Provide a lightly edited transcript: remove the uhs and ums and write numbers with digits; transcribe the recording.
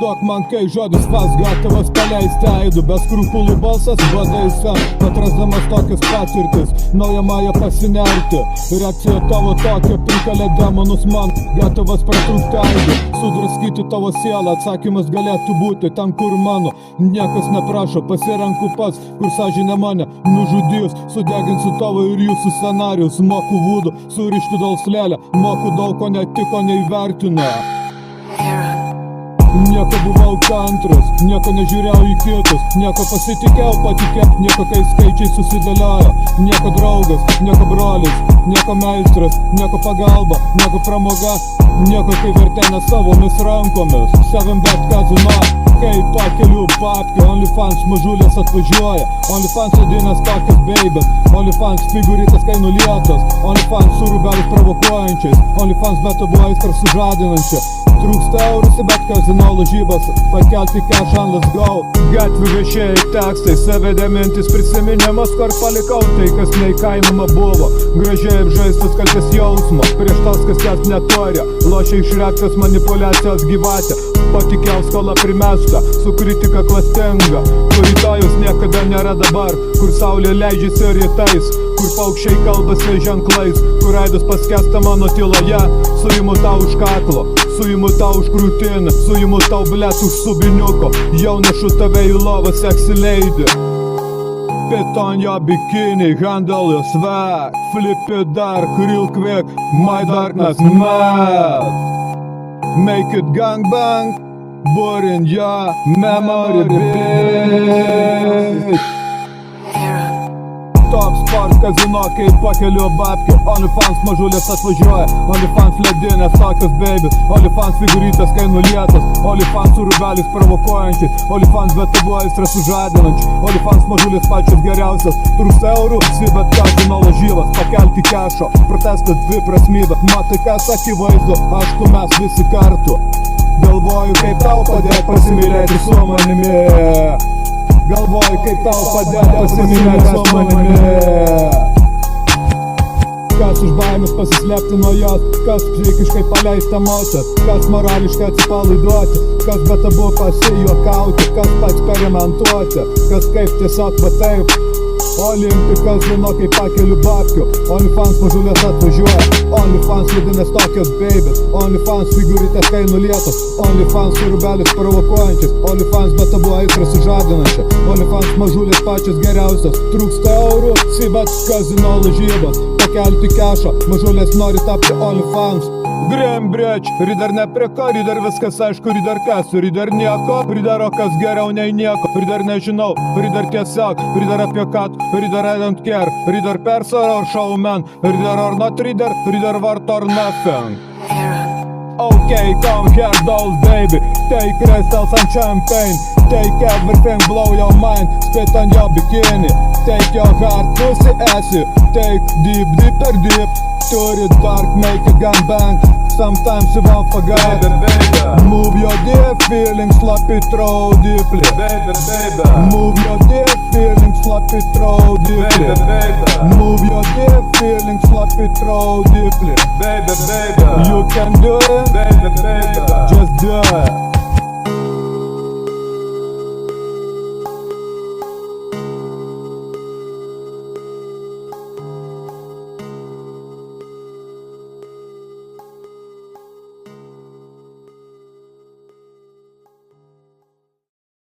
Duok man kai žodis vas, gatavas paleisti aidu. Be skrupulų balsas vadai sen, atrasdamas tokias patirtis, naujamąją pasinerti. Reakcija tavo tokia, prikalė demonus man, gatavas pratrūkti aidu. Sudraskyti tavo sielą, atsakymas galėtų būti ten, kur mano. Niekas neprašo, pasirenku pats, kur sąžinė mane nužudys. Sudeginsiu tavo ir jūsų scenarijus, moku vūdų, surišti dalslėlę, moku daug ko netiko neįvertina. Nieko buvau kantrus, nieko nežiūrėjau į kitus, nieko pasitikėjau patikėt, nieko kai skaičiai susidėliojo. Nieko draugas, nieko brolis, nieko meistras, nieko pagalba, nieko pramoga, nieko kai vertė ne savomis rankomis, savim bet kazino. Kai pakeliu papkių, OnlyFans mažulės atvažiuoja, OnlyFans sėdinės tokias beibės, OnlyFans figūrytas kai nulietas, OnlyFans su rūbelis provokuojančiais, OnlyFans beta buvo aistra sužadinančia. Trūksta eurus, bet kazino lažybas, pakelti cash and let's go. Gatvių viešieji tekstai, savedė mintis prisiminimas, kur palikau tai, kas neįkainama buvo. Gražiai apžaistas kaltės jausmo, prieš tas, kas jas neturi. Lošia iš reakcijos manipulacijos gyvatė, patikėjau skolą primesta, su kritika klastinga. Kur rytojus niekada nėra dabar, kur saulė leidžiasi rytais, kur paukščiai kalbasi ženklais, kur aidas paskęsta mano tyloje. Suimu tau už kaklo, suimu tau už krūtinę, suimu tau blėt už subiniuko. Jau nešu tave į lovą, sexy lady. Pit on jo bikini, handle your swag, flip it dark, real quick, my darkness mad. Make it gangbang, boring ya, memory bitch. Top sport kazino, kai pakeliu babkių, OnlyFans mažulės atvažiuoja, OnlyFans ledinės tokios babies, OnlyFans figūrytas kai nulietas, OnlyFans su rūbelis provokuojančiais, OnlyFans beta buvo aistra sužadinančiai, OnlyFans mažulės pačios geriausias. Trūksta eurų, bet kazino lažybas, pakelti kešo, protestas dviprasmybės, matai kas akivaizdu, aš tu mes visi kartu. Galvoju kaip tau padėt pasimylėti su manimi, galvoju kaip tau padėt pasimylėti su manimi. Kas už baimės pasislėpti nuo jos, kas psichiškai paleista emocijas, kas morališkai atsipalaiduoti, kas be tabu pasijuokauti, kas paeksperimentuoti, kas kaip tiesiog va taip. Olimpikas žino kaip pakeliu babkių, OnlyFans mažulės atvažiuoja, OnlyFans ledinės tokios babies, OnlyFans figūrytės kai nulietos, OnlyFans su rūbelis provokuojančiais, OnlyFans beta buvo aistra sužadinančia, OnlyFans mažulės pačios geriausios. Trūksta eurų, bet kazino lažybas, pakelti kešą, mažulės nori tapti OnlyFans. Grim bridge, ridar neprika, ridar viskas aišku, ridar kas, ridar nieko, ridar o kas geriau nei nieko, ridar nežinau, ridar tiesiog, ridar apie ką, ridar I don't care, ridar persar or showman, ridar or not ridar, ridar worth or nothing. Okay, come here dolls baby, take crystals and champagne, take everything, blow your mind, spit on your bikini, take your heart, pussy assy, take deep, deeper deep, to it dark, make a gangbang, sometimes you won't forget. Move your deep feelings, slap it through deeply. Move your deep feelings, slap it through deeply. Move your deep feelings, slap it through deeply. You can do it, just do it.